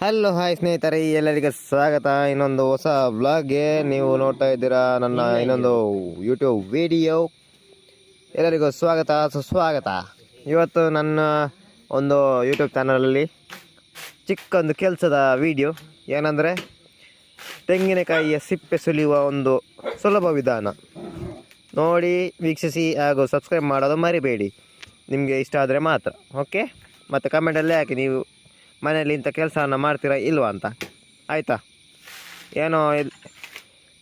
Hello hi ಸ್ನೇಹಿತರೆ, ಎಲ್ಲರಿಗೂ ಸ್ವಾಗತ ಇನ್ನೊಂದು ಹೊಸ ವ್ಲಾಗ್ಗೆ. ನೀವು ನೋಡ್ತಾ ಇದ್ದೀರಾ ನನ್ನ ಇನ್ನೊಂದು ಯೂಟ್ಯೂಬ್ ವಿಡಿಯೋ. ಎಲ್ಲರಿಗೂ ಸ್ವಾಗತ ಸುಸ್ವಾಗತ. ಇವತ್ತು ನನ್ನ ಒಂದು ಯೂಟ್ಯೂಬ್ ಚಾನಲಲ್ಲಿ ಚಿಕ್ಕೊಂದು ಕೆಲಸದ ವಿಡಿಯೋ. ಏನಂದರೆ ತೆಂಗಿನಕಾಯಿಯ ಸಿಪ್ಪೆ ಸುಲಿಯುವ ಒಂದು ಸುಲಭ ವಿಧಾನ. ನೋಡಿ ವೀಕ್ಷಿಸಿ ಹಾಗೂ ಸಬ್ಸ್ಕ್ರೈಬ್ ಮಾಡೋದು ಮರಿಬೇಡಿ, ನಿಮಗೆ ಇಷ್ಟ ಆದರೆ ಮಾತ್ರ. ಓಕೆ, ಮತ್ತು ಕಮೆಂಟಲ್ಲಿ ಹಾಕಿ ನೀವು ಮನೆಯಲ್ಲಿ ಇಂಥ ಕೆಲಸವನ್ನು ಮಾಡ್ತೀರಾ ಇಲ್ವಾ ಅಂತ, ಆಯಿತಾ? ಏನೋ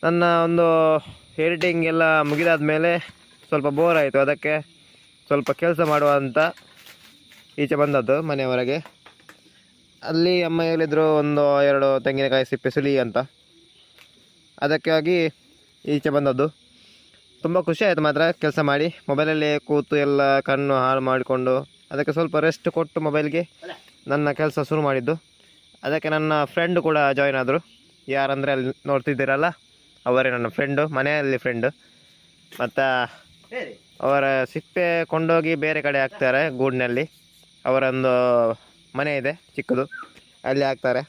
ನನ್ನ ಒಂದು ಎಡಿಟಿಂಗ್ ಎಲ್ಲ ಮುಗಿದಾದ ಮೇಲೆ ಸ್ವಲ್ಪ ಬೋರ್ ಆಯಿತು, ಅದಕ್ಕೆ ಸ್ವಲ್ಪ ಕೆಲಸ ಮಾಡುವ ಅಂತ ಈಚೆ ಬಂದದ್ದು ಮನೆಯವರೆಗೆ. ಅಲ್ಲಿ ಅಮ್ಮ ಹೇಳಿದರು ಒಂದು 2 ತೆಂಗಿನಕಾಯಿ ಸಿಪ್ಪೆ ಸುಲಿ ಅಂತ, ಅದಕ್ಕಾಗಿ ಈಚೆ ಬಂದದ್ದು. ತುಂಬ ಖುಷಿ ಆಯಿತು ಮಾತ್ರ ಕೆಲಸ ಮಾಡಿ. ಮೊಬೈಲಲ್ಲೇ ಕೂತು ಎಲ್ಲ ಕಣ್ಣು ಹಾಳು ಮಾಡಿಕೊಂಡು ಅದಕ್ಕೆ ಸ್ವಲ್ಪ ರೆಸ್ಟ್ ಕೊಟ್ಟು ಮೊಬೈಲ್ಗೆ ನನ್ನ ಕೆಲಸ ಶುರು ಮಾಡಿದ್ದು. ಅದಕ್ಕೆ ನನ್ನ ಫ್ರೆಂಡ್ ಕೂಡ ಜಾಯ್ನ್ ಆದರು. ಯಾರಂದರೆ ಅಲ್ಲಿ ನೋಡ್ತಿದ್ದೀರಲ್ಲ, ಅವರೇ ನನ್ನ ಫ್ರೆಂಡು, ಮನೆಯಲ್ಲಿ ಫ್ರೆಂಡು. ಮತ್ತು ಅವರ ಸಿಪ್ಪೆ ಕೊಂಡೋಗಿ ಬೇರೆ ಕಡೆ ಹಾಕ್ತಾರೆ, ಗೂಡಿನಲ್ಲಿ. ಅವರೊಂದು ಮನೆ ಇದೆ ಚಿಕ್ಕದು, ಅಲ್ಲಿ ಹಾಕ್ತಾರೆ.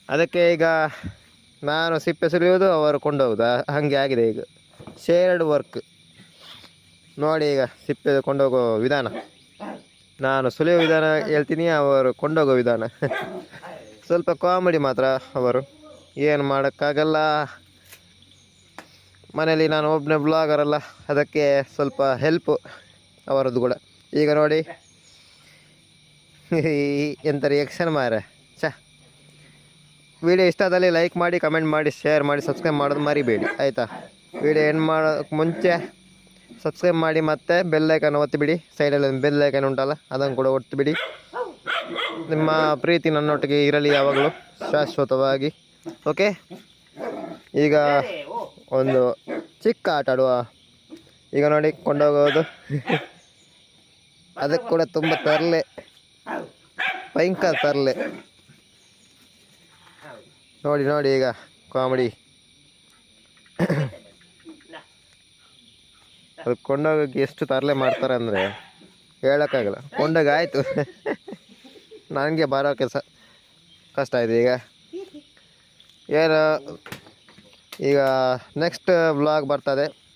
ಅದಕ್ಕೆ ಈಗ ನಾನು ಸಿಪ್ಪೆ ಸುಲಿಯೋದು, ಅವರು ಕೊಂಡೋಗೋದು, ಹಾಗೆ ಆಗಿದೆ ಈಗ. ಶೇರ್ಡ್ ವರ್ಕ್. ನೋಡಿ ಈಗ ಸಿಪ್ಪೆ ಕೊಂಡೋಗೋ ವಿಧಾನ, ನಾನು ಸುಲಿಯೋ ವಿಧಾನ ಹೇಳ್ತೀನಿ, ಅವರು ಕೊಂಡೋಗೋ ವಿಧಾನ. ಸ್ವಲ್ಪ ಕಾಮಿಡಿ ಮಾತ್ರ ಅವರು, ಏನು ಮಾಡೋಕ್ಕಾಗಲ್ಲ. ಮನೇಲಿ ನಾನು ಒಬ್ಬನೇ ಬ್ಲಾಗರಲ್ಲ, ಅದಕ್ಕೆ ಸ್ವಲ್ಪ ಹೆಲ್ಪು ಅವರದ್ದು ಕೂಡ. ಈಗ ನೋಡಿ ಎಂಥ ರಿಯಾಕ್ಷನ್ ಮಾರೆ. ವಿಡಿಯೋ ಇಷ್ಟ ಆದಲ್ಲಿ ಲೈಕ್ ಮಾಡಿ, ಕಮೆಂಟ್ ಮಾಡಿ, ಶೇರ್ ಮಾಡಿ, ಸಬ್ಸ್ಕ್ರೈಬ್ ಮಾಡೋದು ಮರಿಬೇಡಿ, ಆಯಿತಾ? ವಿಡಿಯೋ ಎಂಡ್ ಮಾಡೋಕ್ಕೆ ಮುಂಚೆ ಸಬ್ಸ್ಕ್ರೈಬ್ ಮಾಡಿ, ಮತ್ತು ಬೆಲ್ಲೈಕನ್ ಒತ್ತಿಬಿಡಿ. ಸೈಡಲ್ಲಿ ಒಂದು ಬೆಲ್ಲೈಕನ್ ಉಂಟಲ್ಲ, ಅದನ್ನು ಕೂಡ ಒತ್ತಿಬಿಡಿ. ನಿಮ್ಮ ಪ್ರೀತಿ ನನ್ನೊಟ್ಟಿಗೆ ಇರಲಿ ಯಾವಾಗಲೂ ಶಾಶ್ವತವಾಗಿ. ಓಕೆ, ಈಗ ಒಂದು ಚಿಕ್ಕ ಆಟ ಆಡುವ. ಈಗ ನೋಡಿ ಕೊಂಡೋಗೋದು. ಅದಕ್ಕೆ ಕೂಡ ತುಂಬ ತರಲೆ, ಭಯಂಕರ ತರಲೆ. ನೋಡಿ ನೋಡಿ ಈಗ ಕಾಮಿಡಿ. ಅದು ಕೊಂಡೋಗೋಕ್ಕೆ ಎಷ್ಟು ತರಲೆ ಮಾಡ್ತಾರೆ ಅಂದರೆ ಹೇಳೋಕ್ಕಾಗಲ್ಲ. ಕೊಂಡೋಗಿ ಆಯಿತು, ನನಗೆ ಬರೋಕ್ಕೆ ಕಷ್ಟ ಆಯಿತು. ಈಗ ನೆಕ್ಸ್ಟ್ ವ್ಲಾಗ್ ಬರ್ತದೆ,